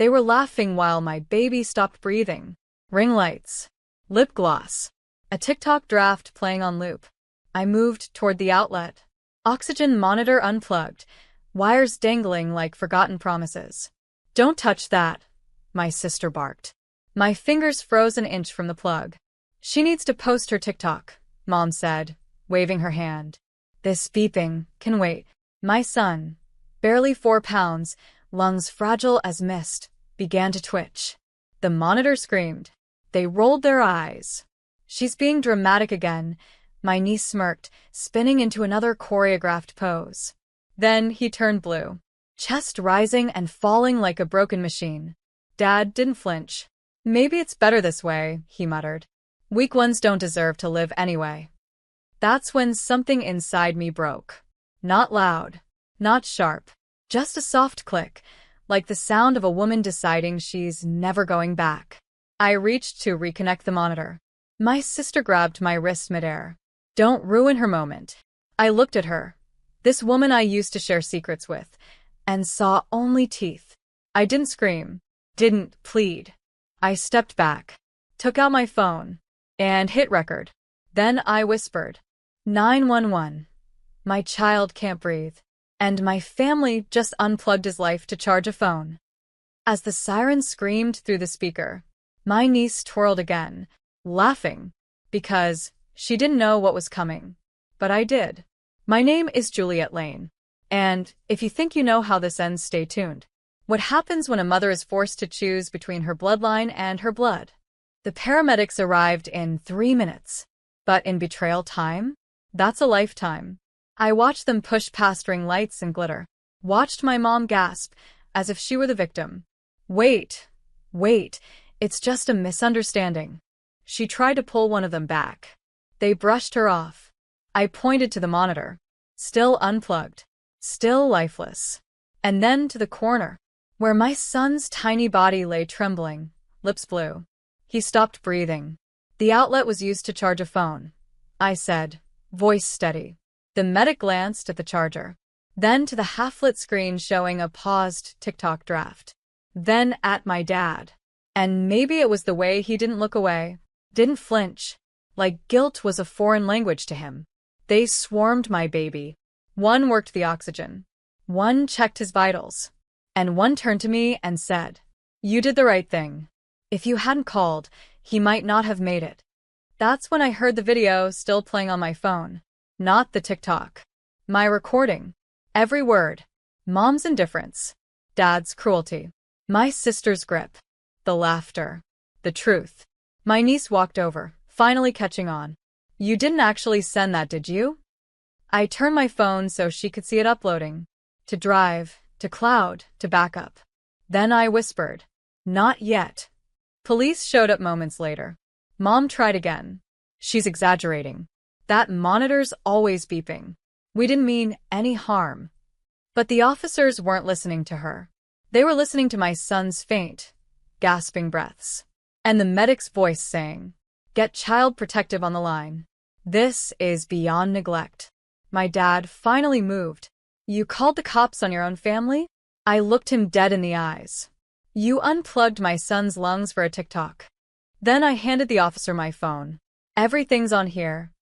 They were laughing while my baby stopped breathing. Ring lights. Lip gloss. A TikTok draft playing on loop. I moved toward the outlet. Oxygen monitor unplugged. Wires dangling like forgotten promises. "Don't touch that," my sister barked. My fingers froze an inch from the plug. "She needs to post her TikTok," Mom said, waving her hand. "This beeping can wait." My son, barely 4 pounds, lungs fragile as mist, began to twitch. The monitor screamed. They rolled their eyes. "She's being dramatic again," my niece smirked, spinning into another choreographed pose. Then he turned blue, chest rising and falling like a broken machine. Dad didn't flinch. "Maybe it's better this way," he muttered. "Weak ones don't deserve to live anyway." That's when something inside me broke. Not loud, not sharp, just a soft click, like the sound of a woman deciding she's never going back. I reached to reconnect the monitor. My sister grabbed my wrist midair. "Don't ruin her moment." I looked at her, this woman I used to share secrets with, and saw only teeth. I didn't scream, didn't plead. I stepped back, took out my phone, and hit record. Then I whispered, 911. My child can't breathe, and my family just unplugged his life to charge a phone. As the siren screamed through the speaker, my niece twirled again, laughing, because she didn't know what was coming. But I did. My name is Juliet Lane, and if you think you know how this ends, stay tuned. What happens when a mother is forced to choose between her bloodline and her blood? The paramedics arrived in 3 minutes. But in betrayal time? That's a lifetime. I watched them push past ring lights and glitter. Watched my mom gasp, as if she were the victim. Wait, it's just a misunderstanding." She tried to pull one of them back. They brushed her off. I pointed to the monitor. Still unplugged. Still lifeless. And then to the corner, where my son's tiny body lay trembling, lips blue. He stopped breathing. "The outlet was used to charge a phone," I said, voice steady. The medic glanced at the charger, then to the half-lit screen showing a paused TikTok draft, then at my dad. And maybe it was the way he didn't look away, didn't flinch, like guilt was a foreign language to him. They swarmed my baby. One worked the oxygen. One checked his vitals. And one turned to me and said, "You did the right thing. If you hadn't called, he might not have made it." That's when I heard the video still playing on my phone. Not the TikTok. My recording. Every word. Mom's indifference. Dad's cruelty. My sister's grip. The laughter. The truth. My niece walked over, finally catching on. "You didn't actually send that, did you?" I turned my phone so she could see it uploading. To drive, to cloud, to backup. Then I whispered, "Not yet." Police showed up moments later. Mom tried again. "She's exaggerating. That monitor's always beeping. We didn't mean any harm." But the officers weren't listening to her. They were listening to my son's faint, gasping breaths. And the medic's voice saying, "Get Child Protective on the line. This is beyond neglect." My dad finally moved. "You called the cops on your own family?" I looked him dead in the eyes. "You unplugged my son's lungs for a TikTok." Then I handed the officer my phone. "Everything's on here."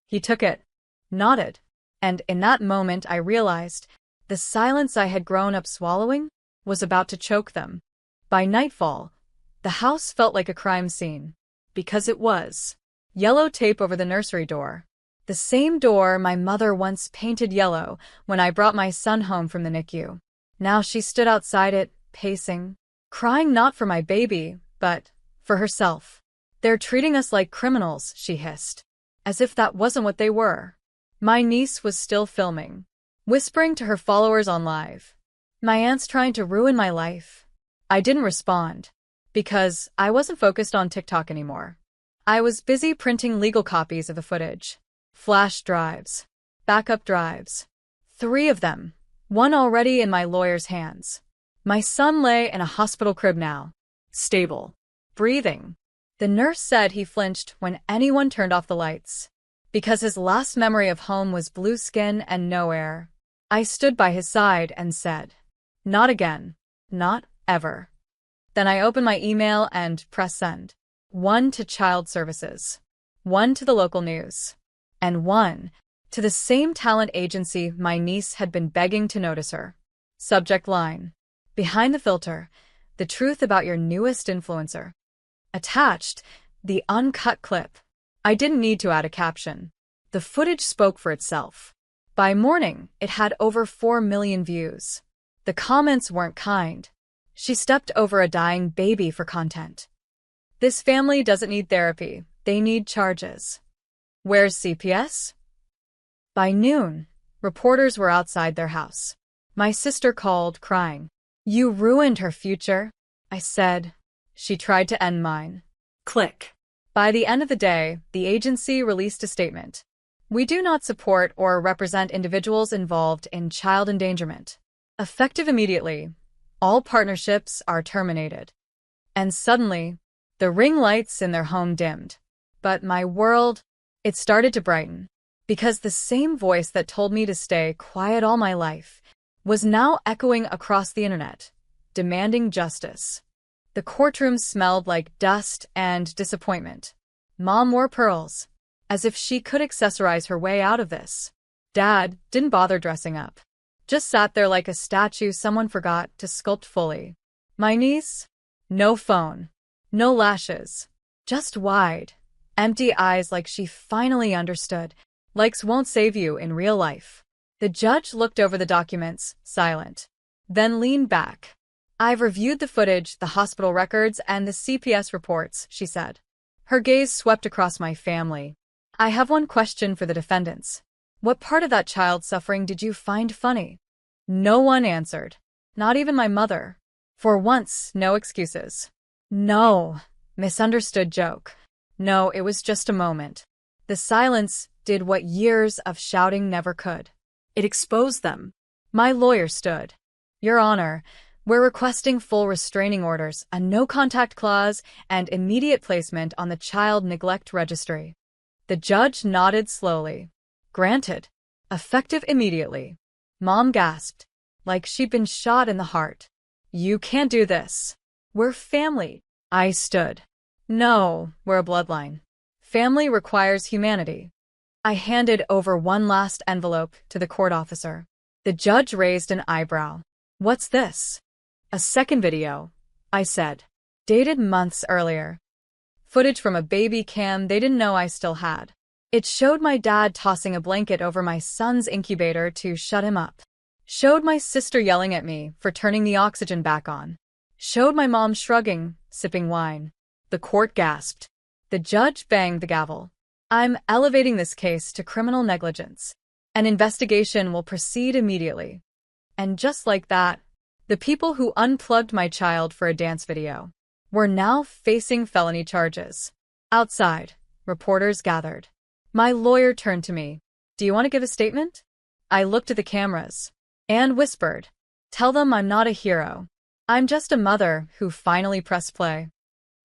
He took it, nodded, and in that moment I realized the silence I had grown up swallowing was about to choke them. By nightfall, the house felt like a crime scene. Because it was. Yellow tape over the nursery door. The same door my mother once painted yellow when I brought my son home from the NICU. Now she stood outside it, pacing, crying not for my baby, but for herself. "They're treating us like criminals," she hissed. As if that wasn't what they were. My niece was still filming, whispering to her followers on live. "My aunt's trying to ruin my life." I didn't respond, because I wasn't focused on TikTok anymore. I was busy printing legal copies of the footage. Flash drives. Backup drives. 3 of them. One already in my lawyer's hands. My son lay in a hospital crib now. Stable. Breathing. The nurse said he flinched when anyone turned off the lights. Because his last memory of home was blue skin and no air. I stood by his side and said, "Not again. Not ever." Then I open my email and press send. One to Child Services, one to the local news, and one to the same talent agency my niece had been begging to notice her. Subject line: behind the filter, the truth about your newest influencer. Attached, the uncut clip. I didn't need to add a caption. The footage spoke for itself. By morning, it had over 4 million views. The comments weren't kind. She stepped over a dying baby for content. This family doesn't need therapy. They need charges. Where's CPS? By noon, reporters were outside their house. My sister called, crying. You ruined her future, I said. She tried to end mine. Click. By the end of the day, the agency released a statement. We do not support or represent individuals involved in child endangerment. Effective immediately, all partnerships are terminated. And suddenly, the ring lights in their home dimmed. But my world, it started to brighten. Because the same voice that told me to stay quiet all my life was now echoing across the internet, demanding justice. The courtroom smelled like dust and disappointment. Mom wore pearls, as if she could accessorize her way out of this. Dad didn't bother dressing up. Just sat there like a statue someone forgot to sculpt fully. My niece? No phone. No lashes. Just wide, empty eyes like she finally understood. Likes won't save you in real life. The judge looked over the documents, silent. Then leaned back. I've reviewed the footage, the hospital records, and the CPS reports, she said. Her gaze swept across my family. I have one question for the defendants. What part of that child's suffering did you find funny? No one answered. Not even my mother. For once, no excuses. No. Misunderstood joke. No, it was just a moment. The silence did what years of shouting never could. It exposed them. My lawyer stood. Your Honor, we're requesting full restraining orders, a no-contact clause, and immediate placement on the child neglect registry. The judge nodded slowly. Granted. Effective immediately. Mom gasped, like she'd been shot in the heart. You can't do this. We're family. I stood. No, we're a bloodline. Family requires humanity. I handed over one last envelope to the court officer. The judge raised an eyebrow. What's this? A second video, I said. Dated months earlier. Footage from a baby cam they didn't know I still had. It showed my dad tossing a blanket over my son's incubator to shut him up. Showed my sister yelling at me for turning the oxygen back on. Showed my mom shrugging, sipping wine. The court gasped. The judge banged the gavel. I'm elevating this case to criminal negligence. An investigation will proceed immediately. And just like that, the people who unplugged my child for a dance video were now facing felony charges. Outside, reporters gathered. My lawyer turned to me. Do you want to give a statement? I looked at the cameras and whispered, tell them I'm not a hero. I'm just a mother who finally pressed play.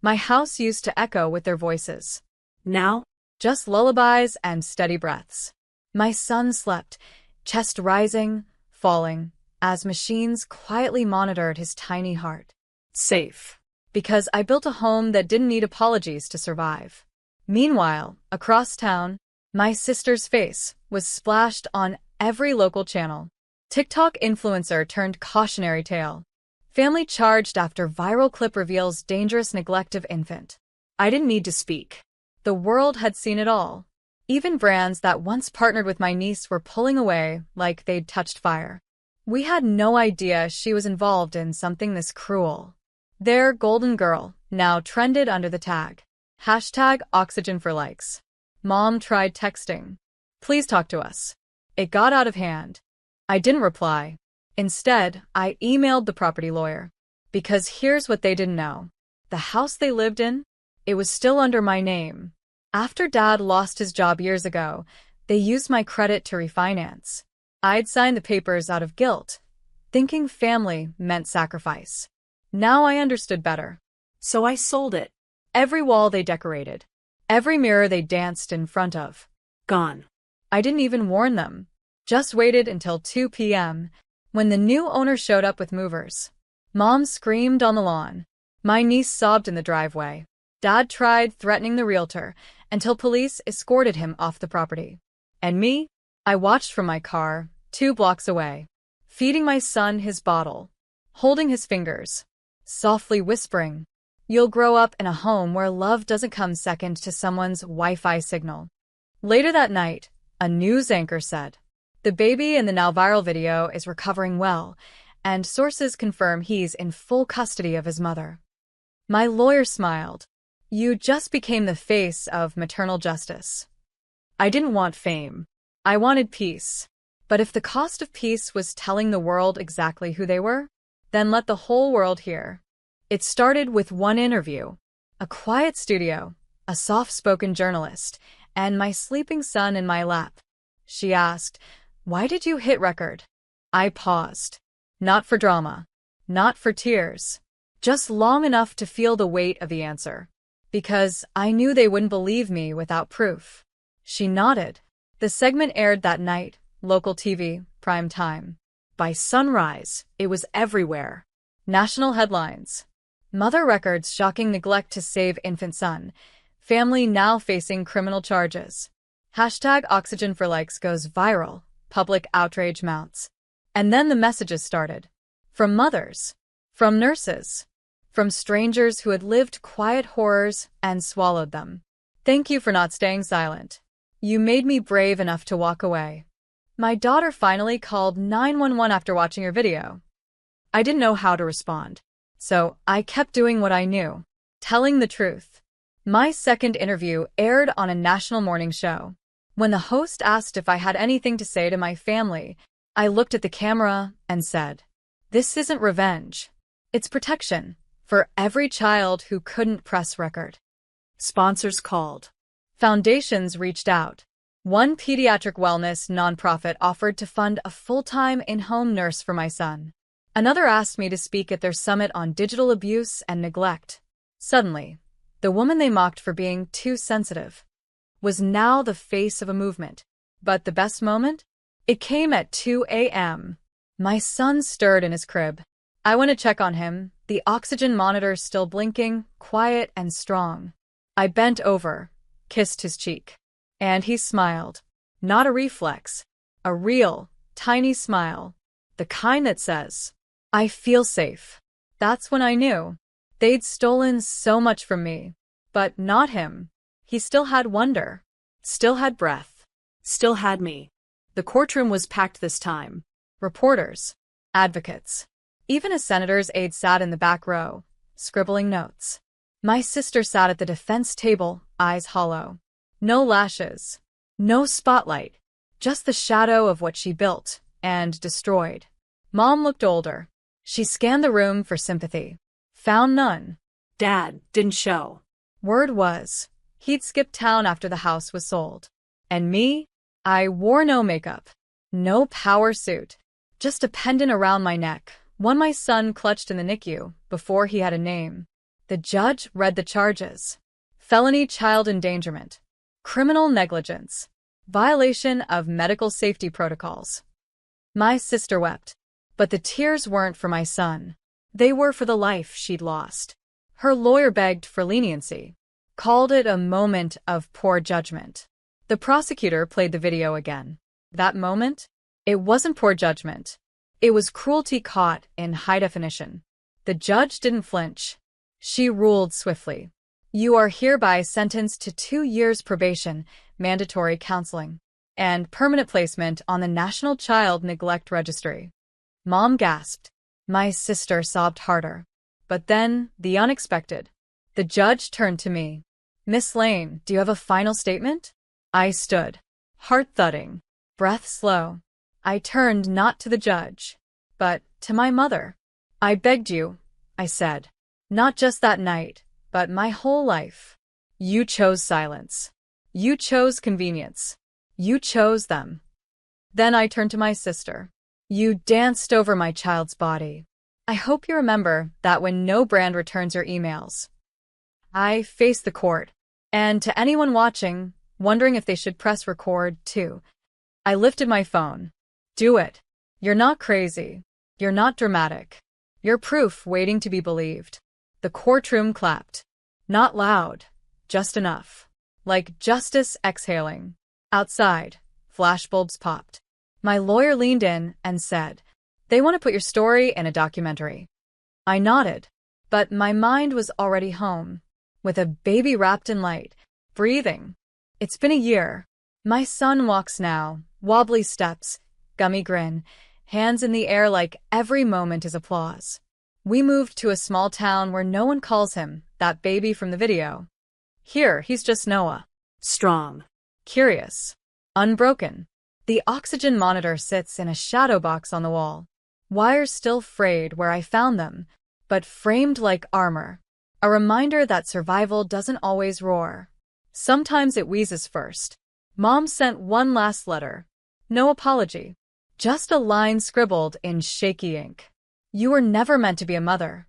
My house used to echo with their voices. Now, just lullabies and steady breaths. My son slept, chest rising, falling, as machines quietly monitored his tiny heart. Safe. Because I built a home that didn't need apologies to survive. Meanwhile, across town, my sister's face was splashed on every local channel. TikTok influencer turned cautionary tale. Family charged after viral clip reveals dangerous neglect of infant. I didn't need to speak. The world had seen it all. Even brands that once partnered with my niece were pulling away like they'd touched fire. We had no idea she was involved in something this cruel. Their golden girl now trended under the tag. #oxygen for likes. Mom tried texting. Please talk to us. It got out of hand. I didn't reply. Instead, I emailed the property lawyer. Because here's what they didn't know. The house they lived in, it was still under my name. After Dad lost his job years ago, they used my credit to refinance. I'd signed the papers out of guilt, thinking family meant sacrifice. Now I understood better. So I sold it. Every wall they decorated. Every mirror they danced in front of. Gone. I didn't even warn them. Just waited until 2 p.m., when the new owner showed up with movers. Mom screamed on the lawn. My niece sobbed in the driveway. Dad tried threatening the realtor until police escorted him off the property. And me? I watched from my car, 2 blocks away, feeding my son his bottle, holding his fingers, softly whispering, "You'll grow up in a home where love doesn't come second to someone's Wi-Fi signal." Later that night, a news anchor said, "The baby in the now viral video is recovering well, and sources confirm he's in full custody of his mother." My lawyer smiled. "You just became the face of maternal justice." I didn't want fame. I wanted peace. But if the cost of peace was telling the world exactly who they were, then let the whole world hear. It started with one interview, a quiet studio, a soft-spoken journalist, and my sleeping son in my lap. She asked, "Why did you hit record?" I paused. Not for drama. Not for tears. Just long enough to feel the weight of the answer. Because I knew they wouldn't believe me without proof. She nodded. The segment aired that night, local TV, prime time. By sunrise, it was everywhere. National headlines. Mother records shocking neglect to save infant son. Family now facing criminal charges. Hashtag oxygen for likes goes viral. Public outrage mounts. And then the messages started. From mothers. From nurses. From strangers who had lived quiet horrors and swallowed them. "Thank you for not staying silent. You made me brave enough to walk away." My daughter finally called 911 after watching your video. I didn't know how to respond, so I kept doing what I knew, telling the truth. My second interview aired on a national morning show. When the host asked if I had anything to say to my family, I looked at the camera and said, "This isn't revenge. It's protection for every child who couldn't press record." Sponsors called. Foundations reached out. One pediatric wellness nonprofit offered to fund a full-time in-home nurse for my son. Another asked me to speak at their summit on digital abuse and neglect. Suddenly, the woman they mocked for being too sensitive was now the face of a movement. But the best moment? It came at 2 a.m. My son stirred in his crib. I went to check on him, the oxygen monitor still blinking, quiet and strong. I bent over, kissed his cheek. And he smiled. Not a reflex. A real, tiny smile. The kind that says, "I feel safe." That's when I knew. They'd stolen so much from me. But not him. He still had wonder. Still had breath. Still had me. The courtroom was packed this time. Reporters. Advocates. Even a senator's aide sat in the back row, scribbling notes. My sister sat at the defense table, eyes hollow. No lashes. No spotlight. Just the shadow of what she built and destroyed. Mom looked older. She scanned the room for sympathy. Found none. Dad didn't show. Word was, he'd skipped town after the house was sold. And me? I wore no makeup. No power suit. Just a pendant around my neck, one my son clutched in the NICU before he had a name. The judge read the charges. Felony child endangerment. Criminal negligence. Violation of medical safety protocols. My sister wept. But the tears weren't for my son. They were for the life she'd lost. Her lawyer begged for leniency. Called it a moment of poor judgment. The prosecutor played the video again. That moment? It wasn't poor judgment. It was cruelty caught in high definition. The judge didn't flinch. She ruled swiftly. You are hereby sentenced to 2 years probation, mandatory counseling, and permanent placement on the National Child Neglect Registry. Mom gasped. My sister sobbed harder. But then, the unexpected. The judge turned to me. Miss Lane, do you have a final statement? I stood, heart thudding, breath slow. I turned not to the judge, but to my mother. I begged you, I said. Not just that night, but my whole life. You chose silence. You chose convenience. You chose them. Then I turned to my sister. You danced over my child's body. I hope you remember that when no brand returns your emails. I faced the court, and to anyone watching, wondering if they should press record too, I lifted my phone. Do it. You're not crazy. You're not dramatic. You're proof waiting to be believed. The courtroom clapped. Not loud, just enough. Like justice exhaling. Outside, flashbulbs popped. My lawyer leaned in and said, "They want to put your story in a documentary." I nodded, but my mind was already home, with a baby wrapped in light, breathing. It's been a year. My son walks now, wobbly steps, gummy grin, hands in the air like every moment is applause. We moved to a small town where no one calls him that baby from the video. Here, he's just Noah. Strong. Curious. Unbroken. The oxygen monitor sits in a shadow box on the wall. Wires still frayed where I found them, but framed like armor. A reminder that survival doesn't always roar. Sometimes it wheezes first. Mom sent one last letter. No apology. Just a line scribbled in shaky ink. "You were never meant to be a mother."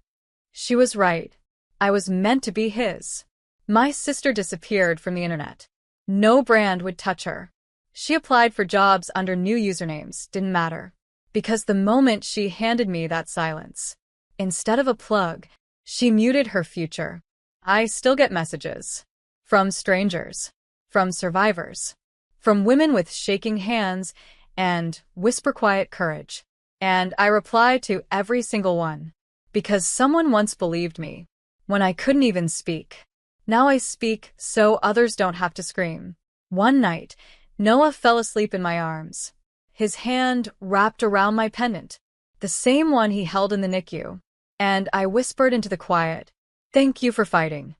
She was right. I was meant to be his. My sister disappeared from the internet. No brand would touch her. She applied for jobs under new usernames, didn't matter. Because the moment she handed me that silence, instead of a plug, she muted her future. I still get messages. From strangers. From survivors. From women with shaking hands and whisper quiet courage. And I reply to every single one. Because someone once believed me. When I couldn't even speak. Now I speak so others don't have to scream. One night, Noah fell asleep in my arms. His hand wrapped around my pendant, the same one he held in the NICU. And I whispered into the quiet, "Thank you for fighting."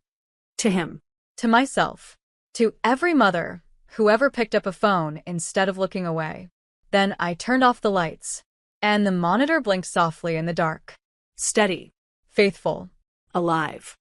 To him. To myself. To every mother who ever picked up a phone instead of looking away. Then I turned off the lights, and the monitor blinked softly in the dark. Steady. Faithful. Alive.